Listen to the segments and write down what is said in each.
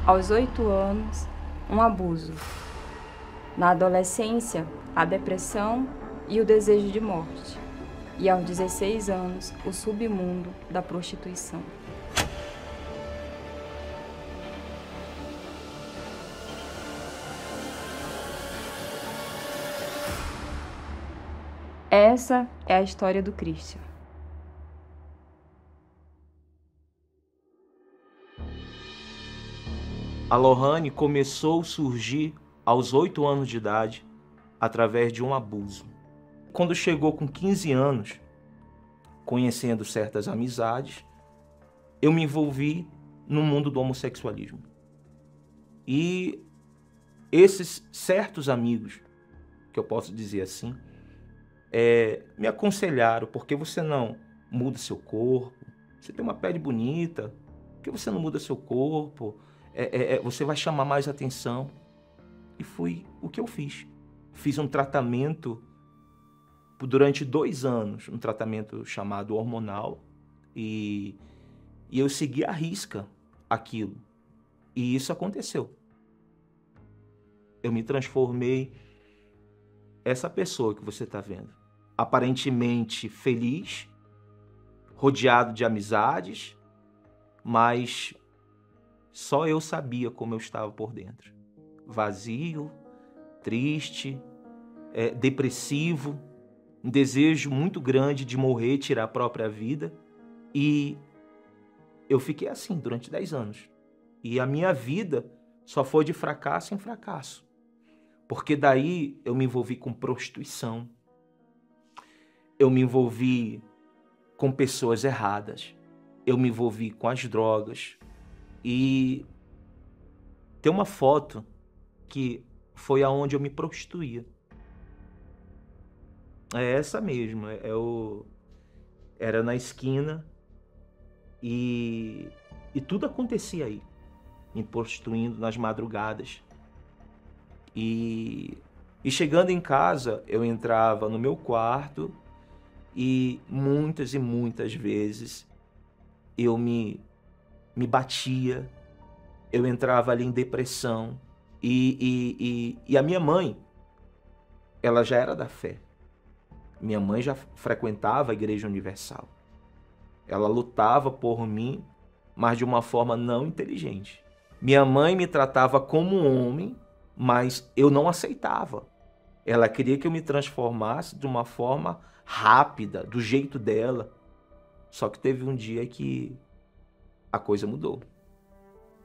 Aos 8 anos, um abuso. Na adolescência, a depressão e o desejo de morte. E aos 16 anos, o submundo da prostituição. Essa é a história do Christian. A Lohane começou a surgir aos 8 anos de idade através de um abuso. Quando chegou com 15 anos, conhecendo certas amizades, eu me envolvi no mundo do homossexualismo. E esses certos amigos, que eu posso dizer assim, me aconselharam: por que você não muda seu corpo? Você tem uma pele bonita, por que você não muda seu corpo? Você vai chamar mais atenção. E foi o que eu fiz. Fiz um tratamento durante 2 anos, um tratamento chamado hormonal, e eu segui à risca aquilo. E isso aconteceu. Eu me transformei essa pessoa que você está vendo. Aparentemente feliz, rodeado de amizades, mas só eu sabia como eu estava por dentro. Vazio, triste, depressivo, um desejo muito grande de morrer, tirar a própria vida. E eu fiquei assim durante 10 anos. E a minha vida só foi de fracasso em fracasso. Porque daí eu me envolvi com prostituição. Eu me envolvi com pessoas erradas. Eu me envolvi com as drogas. E tem uma foto que foi aonde eu me prostituía. É essa mesmo. Era na esquina e tudo acontecia aí, me prostituindo nas madrugadas. E chegando em casa, eu entrava no meu quarto e muitas vezes eu me batia, eu entrava ali em depressão. E a minha mãe, ela já era da fé. Minha mãe já frequentava a Igreja Universal. Ela lutava por mim, mas de uma forma não inteligente. Minha mãe me tratava como um homem, mas eu não aceitava. Ela queria que eu me transformasse de uma forma rápida, do jeito dela. Só que teve um dia que a coisa mudou.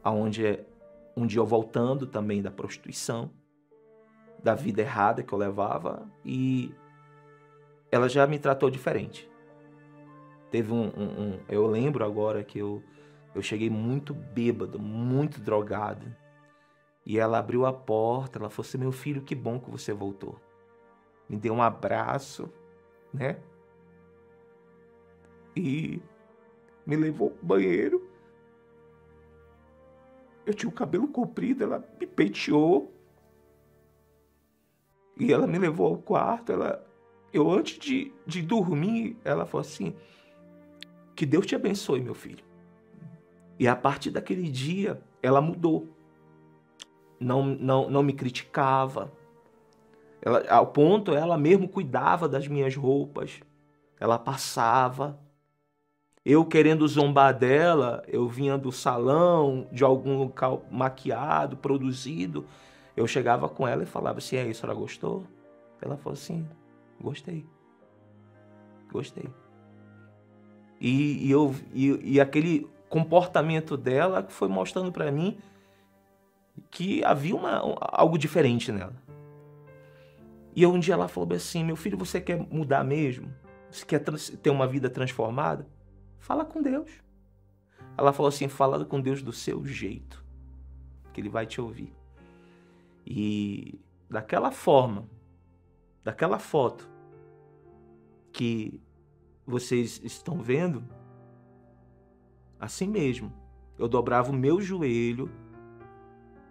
Aonde um dia eu voltando também da prostituição, da vida errada que eu levava, e ela já me tratou diferente. Teve eu lembro agora que eu cheguei muito bêbado, muito drogado. E ela abriu a porta, ela falou assim: meu filho, que bom que você voltou. Me deu um abraço, né? E me levou pro banheiro. Eu tinha o cabelo comprido, ela me penteou. E ela me levou ao quarto. Eu antes de dormir, ela falou assim: que Deus te abençoe, meu filho. E a partir daquele dia, ela mudou. Não me criticava. Ao ponto, ela mesmo cuidava das minhas roupas. Ela passava. Eu querendo zombar dela, eu vinha do salão, de algum local maquiado, produzido. Eu chegava com ela e falava assim: é isso, ela gostou? Ela falou assim: gostei. Gostei. E aquele comportamento dela foi mostrando para mim que havia algo diferente nela. E um dia ela falou assim: meu filho, você quer mudar mesmo? Você quer ter uma vida transformada? Fala com Deus. Ela falou assim: fala com Deus do seu jeito, que Ele vai te ouvir. E daquela forma, daquela foto que vocês estão vendo, assim mesmo, eu dobrava o meu joelho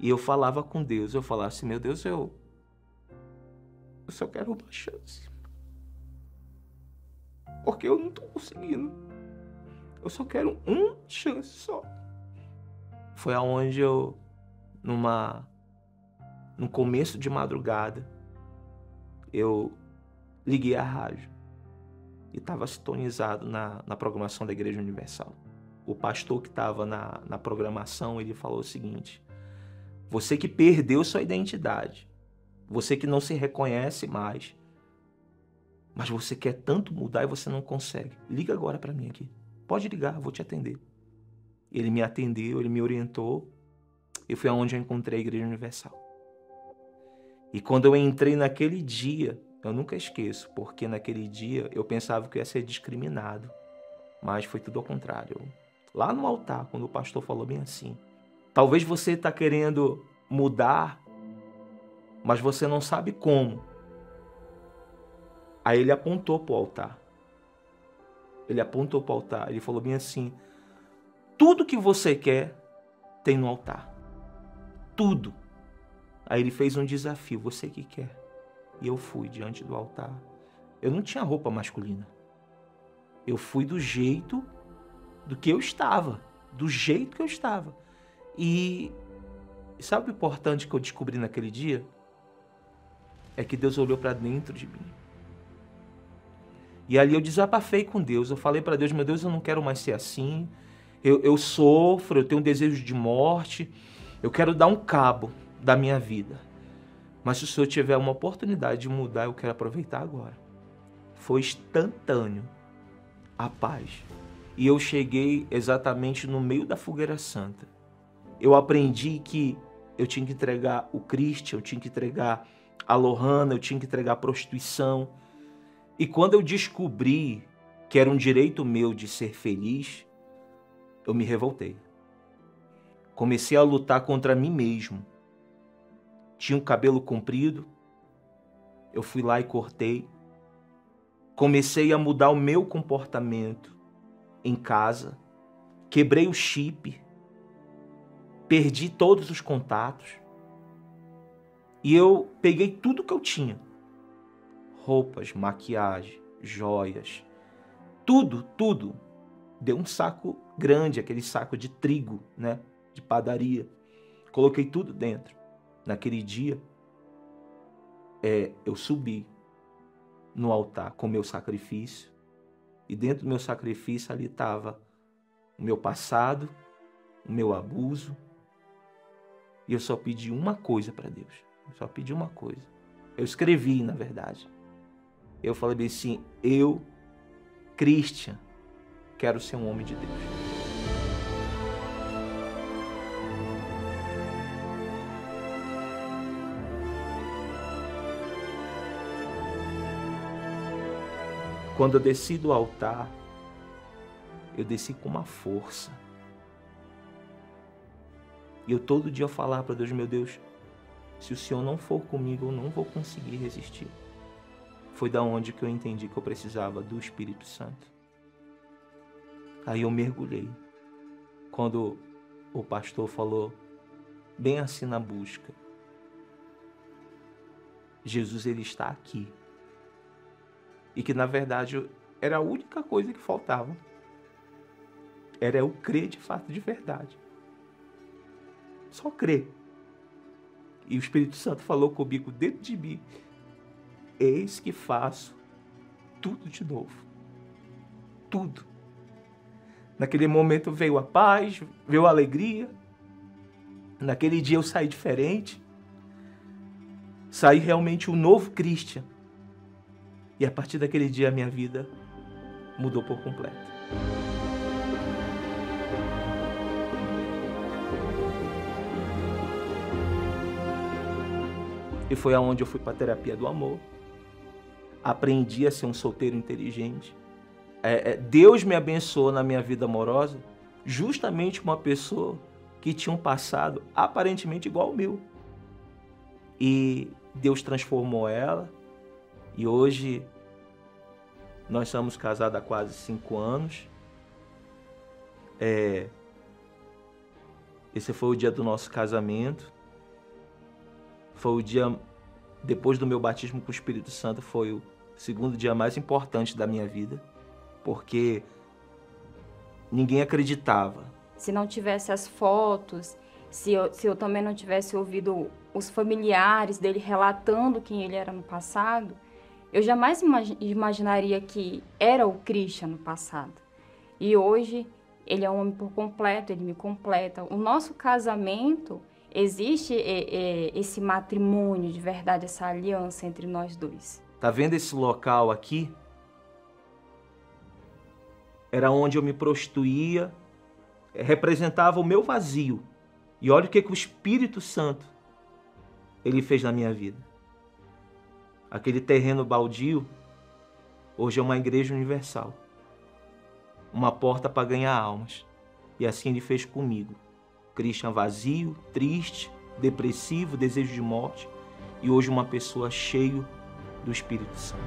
e eu falava com Deus. Eu falava assim: meu Deus, eu só quero uma chance. Porque eu não tô conseguindo. Eu só quero uma chance só. Foi aonde eu no começo de madrugada, eu liguei a rádio e estava sintonizado na programação da Igreja Universal. O pastor que estava na programação, ele falou o seguinte: você que perdeu sua identidade, você que não se reconhece mais, mas você quer tanto mudar e você não consegue, liga agora para mim aqui. Pode ligar, eu vou te atender. Ele me atendeu, ele me orientou, e foi aonde eu encontrei a Igreja Universal. E quando eu entrei naquele dia, eu nunca esqueço, porque naquele dia eu pensava que eu ia ser discriminado, mas foi tudo ao contrário. Lá no altar, quando o pastor falou bem assim: talvez você está querendo mudar, mas você não sabe como. Aí ele apontou para o altar. Ele apontou para o altar. Ele falou bem assim: tudo que você quer tem no altar. Tudo. Aí ele fez um desafio: você que quer. E eu fui diante do altar. Eu não tinha roupa masculina. Eu fui do jeito do que eu estava. Do jeito que eu estava. E sabe o importante que eu descobri naquele dia? É que Deus olhou para dentro de mim. E ali eu desabafei com Deus. Eu falei para Deus: meu Deus, eu não quero mais ser assim. Eu sofro, eu tenho um desejo de morte. Eu quero dar um cabo da minha vida. Mas se o Senhor tiver uma oportunidade de mudar, eu quero aproveitar agora. Foi instantâneo a paz. E eu cheguei exatamente no meio da fogueira santa. Eu aprendi que eu tinha que entregar o Christian, eu tinha que entregar a Lohana, eu tinha que entregar a prostituição. E quando eu descobri que era um direito meu de ser feliz, eu me revoltei. Comecei a lutar contra mim mesmo. Tinha um cabelo comprido, eu fui lá e cortei. Comecei a mudar o meu comportamento em casa. Quebrei o chip. Perdi todos os contatos. E eu peguei tudo que eu tinha. Roupas, maquiagem, joias. Tudo, tudo. Deu um saco grande, aquele saco de trigo, né? De padaria. Coloquei tudo dentro. Naquele dia, eu subi no altar com o meu sacrifício. E dentro do meu sacrifício ali estava o meu passado, o meu abuso. E eu só pedi uma coisa para Deus. Eu só pedi uma coisa. Eu escrevi, na verdade. Eu falei bem assim: eu, Christian, quero ser um homem de Deus. Quando eu desci do altar, eu desci com uma força. E eu todo dia falava para Deus: meu Deus, se o Senhor não for comigo, eu não vou conseguir resistir. Foi da onde que eu entendi que eu precisava do Espírito Santo. Aí eu mergulhei. Quando o pastor falou bem assim na busca: Jesus, ele está aqui. E que na verdade era a única coisa que faltava. Era eu crer de fato, de verdade. Só crer. E o Espírito Santo falou comigo dentro de mim: eis que faço tudo de novo. Tudo. Naquele momento veio a paz, veio a alegria. Naquele dia eu saí diferente. Saí realmente um novo Christian. E a partir daquele dia a minha vida mudou por completo. E foi aonde eu fui para a terapia do amor. Aprendi a ser um solteiro inteligente. Deus me abençoou na minha vida amorosa, justamente uma pessoa que tinha um passado aparentemente igual ao meu. E Deus transformou ela. E hoje nós somos casados há quase 5 anos. Esse foi o dia do nosso casamento. Foi o dia, depois do meu batismo com o Espírito Santo, foi o segundo dia mais importante da minha vida. Porque ninguém acreditava. Se não tivesse as fotos se eu também não tivesse ouvido os familiares dele relatando quem ele era no passado, eu jamais imaginaria que era o Christian no passado. E hoje ele é um homem por completo, ele me completa. O nosso casamento, existe esse matrimônio de verdade, essa aliança entre nós dois. Tá vendo esse local aqui? Era onde eu me prostituía, representava o meu vazio. E olha o que o Espírito Santo ele fez na minha vida. Aquele terreno baldio hoje é uma igreja universal, uma porta para ganhar almas. E assim ele fez comigo. Christian vazio, triste, depressivo, desejo de morte, e hoje uma pessoa cheia do Espírito Santo.